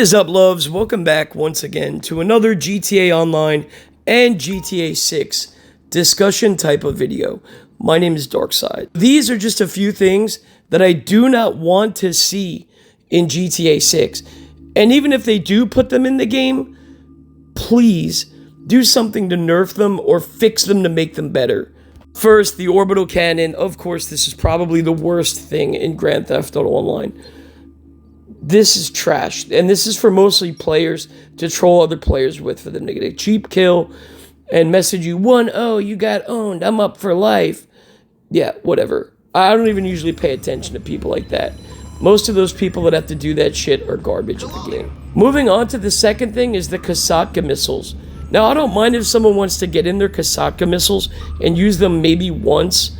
What is up, loves? Welcome back once again to another GTA Online and GTA 6 discussion type of video. My name is Darkside. These are just a few things that I do not want to see in GTA 6. And even if they do put them in the game, please do something to nerf them or fix them to make them better. First, the orbital cannon. Of course, this is probably the worst thing in Grand Theft Auto Online. This is trash, and this is for mostly players to troll other players with, for them to get a cheap kill and message you, 1-0, you got owned, I'm up for life. Yeah, whatever. I don't even usually pay attention to people like that. Most of those people that have to do that shit are garbage at the game. Moving on to the second thing is the Kasatka missiles. Now, I don't mind if someone wants to get in their Kasatka missiles and use them maybe once,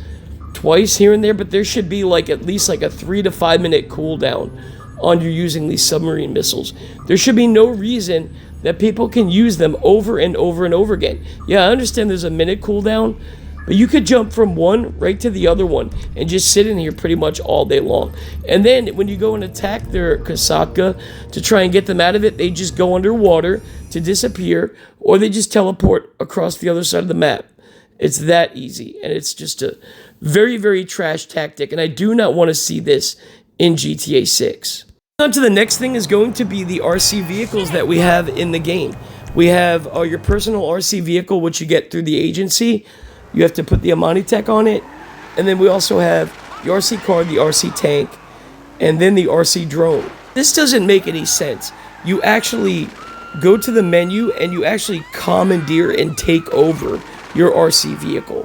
twice here and there, but there should be at least a 3 to 5 minute cooldown on you using these submarine missiles. There should be no reason that people can use them over and over and over again. Yeah, I understand there's a minute cooldown, but you could jump from one right to the other one and just sit in here pretty much all day long. And then when you go and attack their Kasatka to try and get them out of it, they just go underwater to disappear, or they just teleport across the other side of the map. It's that easy, and it's just a very, very trash tactic, and I do not want to see this in GTA 6. On to the next thing is going to be the RC vehicles that we have in the game. We have your personal RC vehicle, which you get through the agency. You have to put the Amani Tech on it. And then we also have the RC car, the RC tank, and then the RC drone. This doesn't make any sense. You actually go to the menu and you actually commandeer and take over your RC vehicle.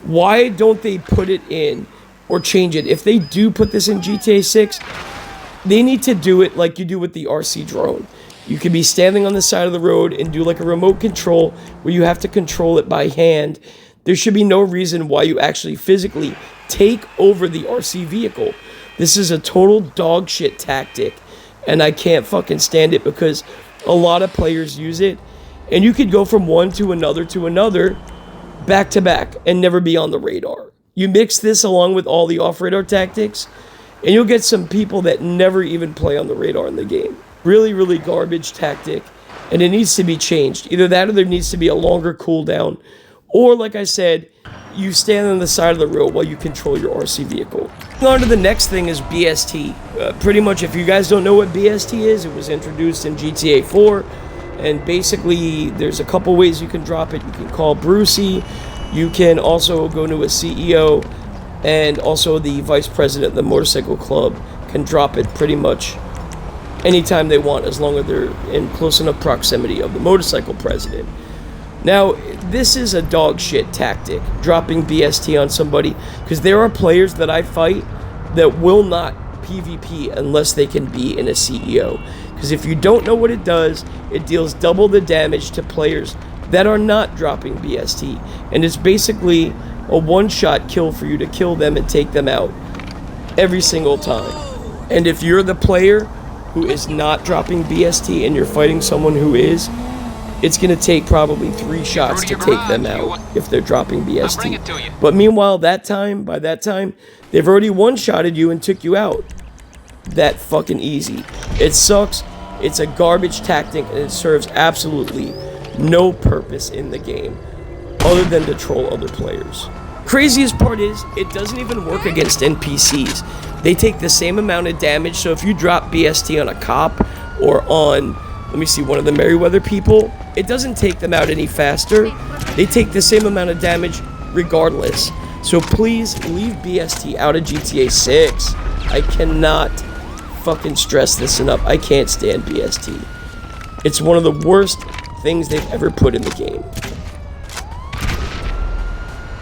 Why don't they put it in or change it? If they do put this in GTA 6, they need to do it like you do with the RC drone. You could be standing on the side of the road and do a remote control where you have to control it by hand. There should be no reason why you actually physically take over the RC vehicle. This is a total dog shit tactic, and I can't fucking stand it because a lot of players use it, and you could go from one to another, back to back, and never be on the radar. You mix this along with all the off-radar tactics, and you'll get some people that never even play on the radar in the game. Really, really garbage tactic, and it needs to be changed. Either that or there needs to be a longer cooldown, or like I said, you stand on the side of the road while you control your RC vehicle. On to the next thing is BST. Pretty much, if you guys don't know what BST is, it was introduced in GTA 4, and basically there's a couple ways you can drop it. You can call Brucey, you can also go to a CEO, and also the vice president of the motorcycle club can drop it pretty much anytime they want, as long as they're in close enough proximity of the motorcycle president. Now, this is a dog shit tactic, dropping BST on somebody, because there are players that I fight that will not PvP unless they can be in a CEO. Because if you don't know what it does, it deals double the damage to players that are not dropping BST. And it's basically a one-shot kill for you to kill them and take them out every single time. And if you're the player who is not dropping BST and you're fighting someone who is, it's going to take probably 3 shots to take them out if they're dropping BST. But meanwhile, by that time, they've already one-shotted you and took you out. That fucking easy. It sucks. It's a garbage tactic, and it serves absolutely no purpose in the game other than to troll other players. Craziest part is, it doesn't even work against NPCs. They take the same amount of damage, so if you drop BST on a cop or on, let me see, one of the Merryweather people, it doesn't take them out any faster. They take the same amount of damage regardless. So please leave BST out of GTA 6. I cannot fucking stress this enough. I can't stand BST. It's one of the worst things they've ever put in the game.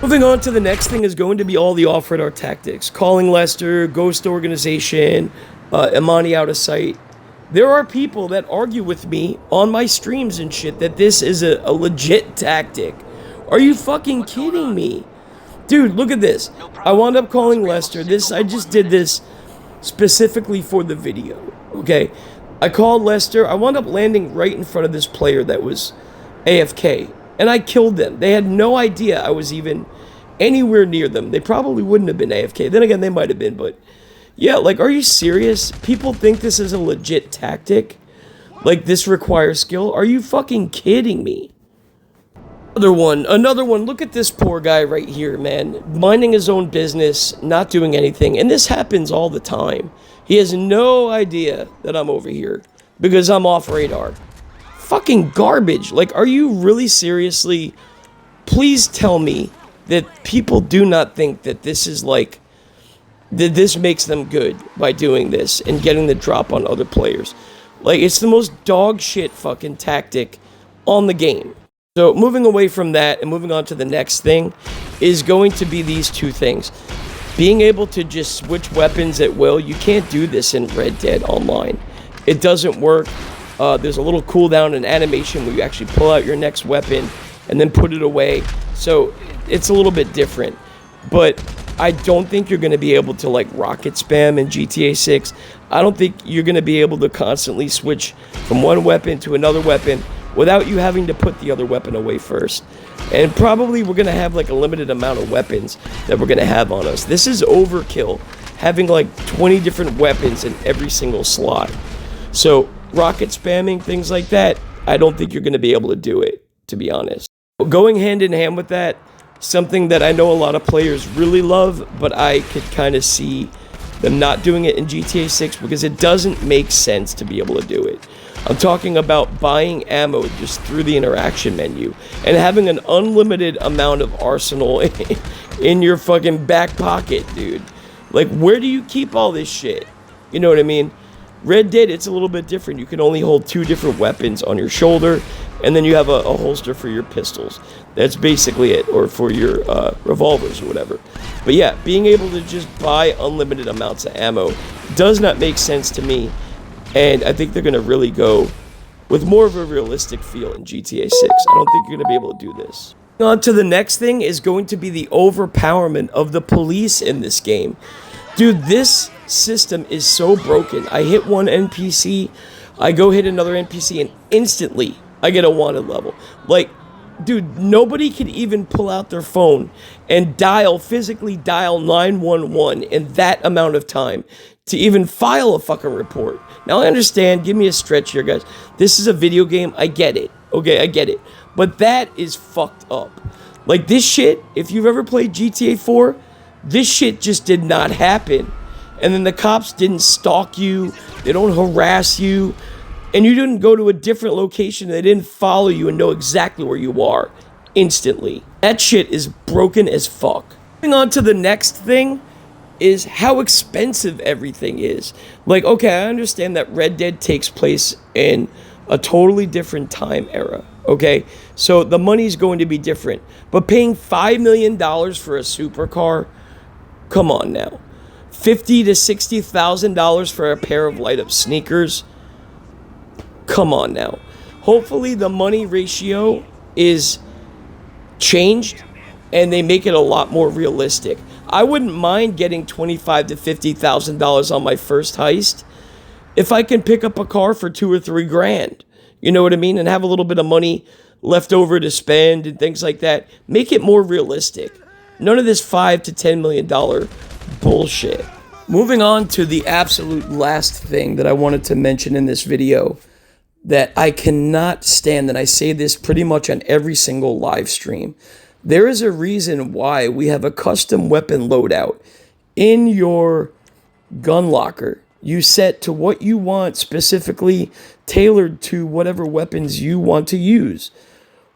Moving on to the next thing is going to be all the off-radar tactics. Calling Lester, Ghost Organization, Imani out of sight. There are people that argue with me on my streams and shit that this is a legit tactic. Are you fucking kidding me? Dude, look at this. I wound up calling Lester. I just did this specifically for the video, okay? I called Lester. I wound up landing right in front of this player that was AFK. And I killed them. They had no idea I was even anywhere near them. They probably wouldn't have been AFK. Then again, they might have been, but yeah, are you serious? People think this is a legit tactic? Like, this requires skill? Are you fucking kidding me? Another one. Look at this poor guy right here, man. Minding his own business, not doing anything. And this happens all the time. He has no idea that I'm over here because I'm off radar. Fucking garbage. Like, are you really seriously? Please tell me that people do not think that this is like, that this makes them good by doing this and getting the drop on other players. Like, it's the most dog shit fucking tactic on the game. So moving away from that and moving on to the next thing is going to be these two things. Being able to just switch weapons at will. You can't do this in Red Dead Online. It doesn't work. There's a little cooldown and animation where you actually pull out your next weapon and then put it away. So it's a little bit different. But I don't think you're going to be able to like rocket spam in GTA 6. I don't think you're going to be able to constantly switch from one weapon to another weapon without you having to put the other weapon away first. And probably we're going to have like a limited amount of weapons that we're going to have on us. This is overkill, having like 20 different weapons in every single slot. So rocket spamming, things like that, I don't think you're going to be able to do it, to be honest. Going hand in hand with that, something that I know a lot of players really love, but I could kind of see them not doing it in GTA 6 because it doesn't make sense to be able to do it. I'm talking about buying ammo just through the interaction menu and having an unlimited amount of arsenal in your fucking back pocket, dude. Like, where do you keep all this shit? You know what I mean? Red Dead, it's a little bit different. You can only hold 2 different weapons on your shoulder, and then you have a holster for your pistols. That's basically it, or for your revolvers or whatever. But yeah, being able to just buy unlimited amounts of ammo does not make sense to me. And I think they're going to really go with more of a realistic feel in GTA 6. I don't think you're going to be able to do this. On to the next thing is going to be the overpowerment of the police in this game. Dude, this system is so broken. I hit one NPC, I go hit another NPC, and instantly I get a wanted level. Like, dude, nobody can even pull out their phone and physically dial 911 in that amount of time to even file a fucking report. Now, I understand, give me a stretch here, guys. This is a video game, I get it. Okay, I get it. But that is fucked up. Like, this shit, if you've ever played GTA 4, this shit just did not happen. And then the cops didn't stalk you, they don't harass you, and you didn't go to a different location, they didn't follow you and know exactly where you are instantly. That shit is broken as fuck. Moving on to the next thing is how expensive everything is. Like, okay, I understand that Red Dead takes place in a totally different time era, okay? So the money's going to be different. But paying $5 million for a supercar, come on now. $50,000 to $60,000 for a pair of light-up sneakers, come on now. Hopefully the money ratio is changed and they make it a lot more realistic. I wouldn't mind getting $25,000 to $50,000 on my first heist if I can pick up a car for $2 or $3 grand. You know what I mean? And have a little bit of money left over to spend and things like that. Make it more realistic. None of this $5 to $10 million bullshit. Moving on to the absolute last thing that I wanted to mention in this video that I cannot stand, and I say this pretty much on every single live stream. There is a reason why we have a custom weapon loadout in your gun locker. You set to what you want, specifically tailored to whatever weapons you want to use.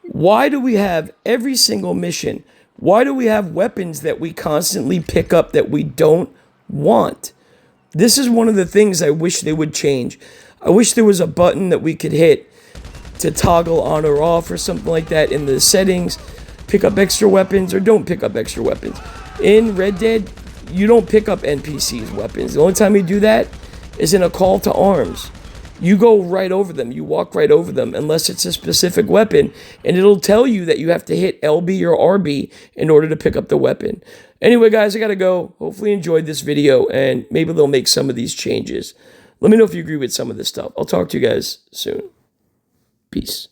Why do we have every single mission? Why do we have weapons that we constantly pick up that we don't want? This is one of the things I wish they would change. I wish there was a button that we could hit to toggle on or off or something like that in the settings. Pick up extra weapons or don't pick up extra weapons. In Red Dead, you don't pick up NPCs' weapons. The only time you do that is in a call to arms. You go right over them. You walk right over them unless it's a specific weapon, and it'll tell you that you have to hit LB or RB in order to pick up the weapon. Anyway, guys, I gotta go. Hopefully you enjoyed this video, and maybe they'll make some of these changes. Let me know if you agree with some of this stuff. I'll talk to you guys soon. Peace.